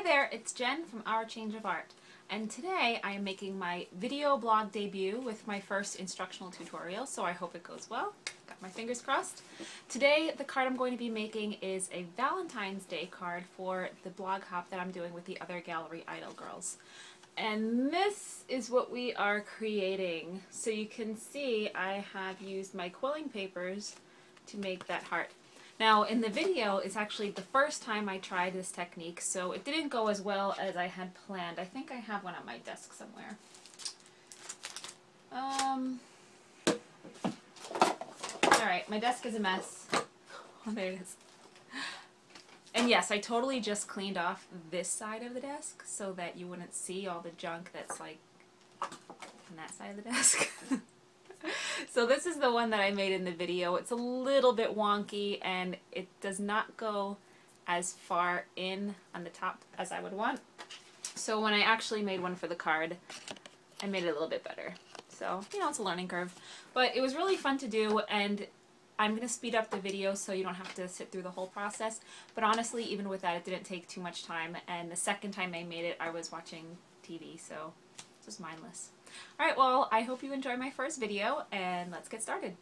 there, it's Jen from Our Change of Art, and today I am making my video blog debut with my first instructional tutorial, so I hope it goes well. Got my fingers crossed. Today the card I'm going to be making is a Valentine's Day card for the blog hop that I'm doing with the other gallery idol girls. And this is what we are creating. So you can see I have used my quilling papers to make that heart. Now in the video, it's actually the first time I tried this technique, so it didn't go as well as I had planned. I think I have one on my desk somewhere. Alright, my desk is a mess. Oh, there it is. And yes, I totally just cleaned off this side of the desk so that you wouldn't see all the junk that's like on that side of the desk. So this is the one that I made in the video. It's a little bit wonky and it does not go as far in on the top as I would want. So when I actually made one for the card, I made it a little bit better. So, you know, it's a learning curve. But it was really fun to do, and I'm going to speed up the video so you don't have to sit through the whole process. But honestly, even with that, it didn't take too much time. And the second time I made it, I was watching TV, so it was mindless. Alright, well, I hope you enjoy my first video, and let's get started.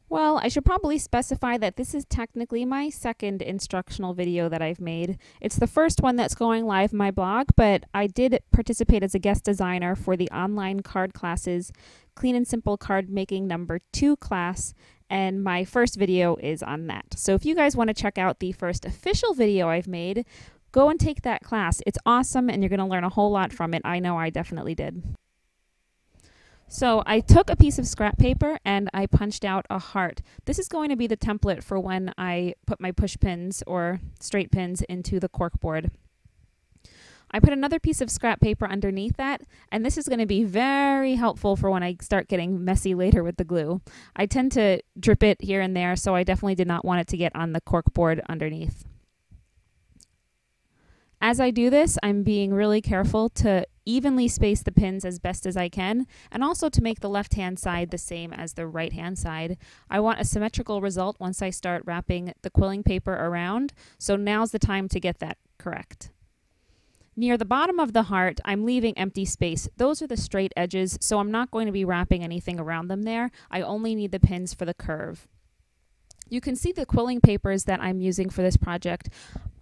Well, I should probably specify that this is technically my second instructional video that I've made. It's the first one that's going live on my blog, but I did participate as a guest designer for the online card classes Clean and Simple Card Making number 2 class, and my first video is on that. So if you guys want to check out the first official video I've made, go and take that class. It's awesome and you're going to learn a whole lot from it. I know I definitely did. So I took a piece of scrap paper and I punched out a heart. This is going to be the template for when I put my push pins or straight pins into the corkboard. I put another piece of scrap paper underneath that, and this is going to be very helpful for when I start getting messy later with the glue. I tend to drip it here and there, so I definitely did not want it to get on the corkboard underneath. As I do this, I'm being really careful to evenly space the pins as best as I can, and also to make the left-hand side the same as the right-hand side. I want a symmetrical result once I start wrapping the quilling paper around, so now's the time to get that correct. Near the bottom of the heart, I'm leaving empty space. Those are the straight edges, so I'm not going to be wrapping anything around them there. I only need the pins for the curve. You can see the quilling papers that I'm using for this project.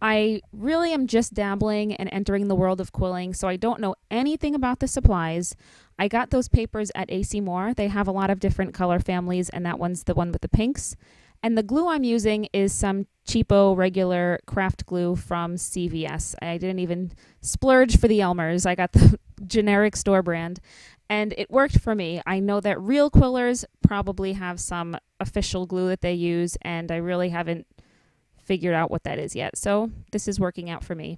I really am just dabbling and entering the world of quilling, so I don't know anything about the supplies. I got those papers at AC Moore. They have a lot of different color families, and that one's the one with the pinks. And the glue I'm using is some cheapo regular craft glue from CVS. I didn't even splurge for the Elmer's. I got the generic store brand. And it worked for me. I know that real quillers probably have some official glue that they use, and I really haven't figured out what that is yet. So this is working out for me.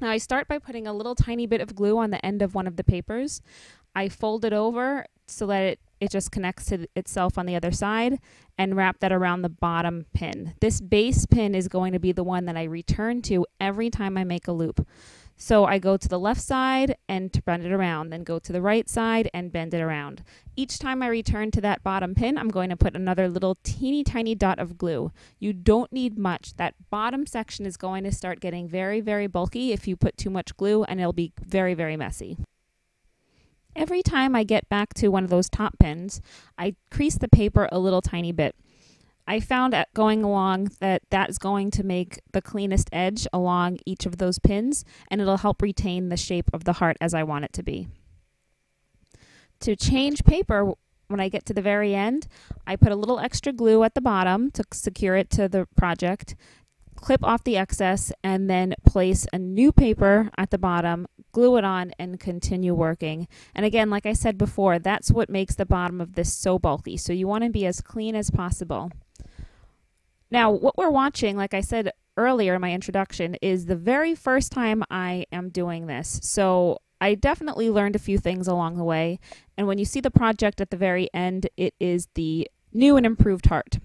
Now I start by putting a little tiny bit of glue on the end of one of the papers. I fold it over so that it just connects to itself on the other side, and wrap that around the bottom pin. This base pin is going to be the one that I return to every time I make a loop. So I go to the left side and bend it around, then go to the right side and bend it around. Each time I return to that bottom pin, I'm going to put another little teeny tiny dot of glue. You don't need much. That bottom section is going to start getting very, very bulky if you put too much glue, and it'll be very, very messy. Every time I get back to one of those top pins, I crease the paper a little tiny bit. I found at going along that that's going to make the cleanest edge along each of those pins, and it'll help retain the shape of the heart as I want it to be. To change paper, when I get to the very end, I put a little extra glue at the bottom to secure it to the project, clip off the excess, and then place a new paper at the bottom, glue it on, and continue working. And again, like I said before, that's what makes the bottom of this so bulky. So you want to be as clean as possible. Now, what we're watching, like I said earlier in my introduction, is the very first time I am doing this. So I definitely learned a few things along the way. And when you see the project at the very end, it is the new and improved heart.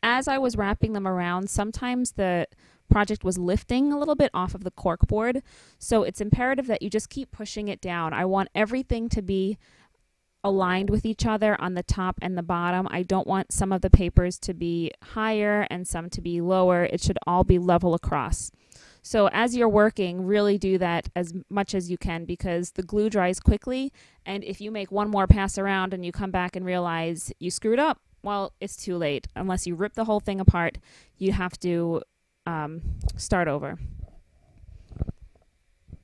As I was wrapping them around, sometimes the project was lifting a little bit off of the corkboard. So it's imperative that you just keep pushing it down. I want everything to be aligned with each other on the top and the bottom. I don't want some of the papers to be higher and some to be lower. It should all be level across. So as you're working, really do that as much as you can, because the glue dries quickly, and if you make one more pass around and you come back and realize you screwed up, well, it's too late. Unless you rip the whole thing apart, you have to start over.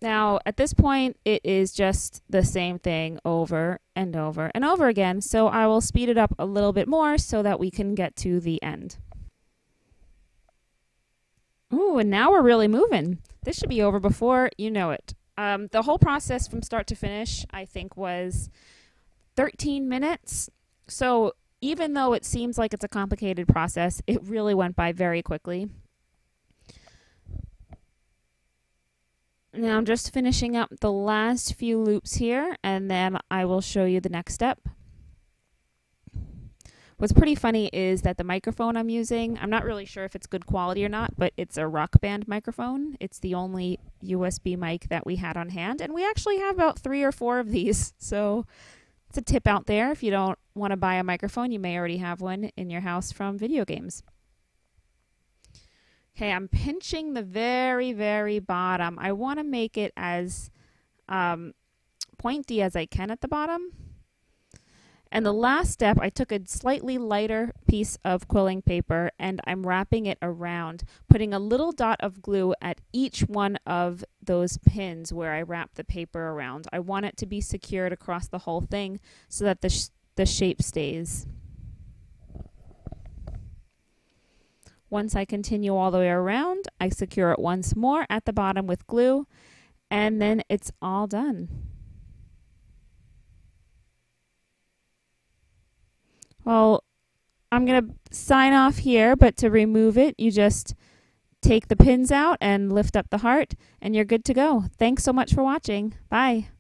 Now, at this point, it is just the same thing over and over and over again, so I will speed it up a little bit more so that we can get to the end. Ooh, and now we're really moving. This should be over before you know it. The whole process from start to finish, I think, was 13 minutes. So even though it seems like it's a complicated process, it really went by very quickly. Now I'm just finishing up the last few loops here, and then I will show you the next step. What's pretty funny is that the microphone I'm using, I'm not really sure if it's good quality or not, but it's a Rock Band microphone. It's the only USB mic that we had on hand, and we actually have about 3 or 4 of these. So it's a tip out there. If you don't want to buy a microphone, you may already have one in your house from video games. Okay, I'm pinching the very, very bottom. I want to make it as pointy as I can at the bottom. And the last step, I took a slightly lighter piece of quilling paper and I'm wrapping it around, putting a little dot of glue at each one of those pins where I wrap the paper around. I want it to be secured across the whole thing so that the shape stays. Once I continue all the way around, I secure it once more at the bottom with glue, and then it's all done. Well, I'm going to sign off here, but to remove it, you just take the pins out and lift up the heart, and you're good to go. Thanks so much for watching. Bye.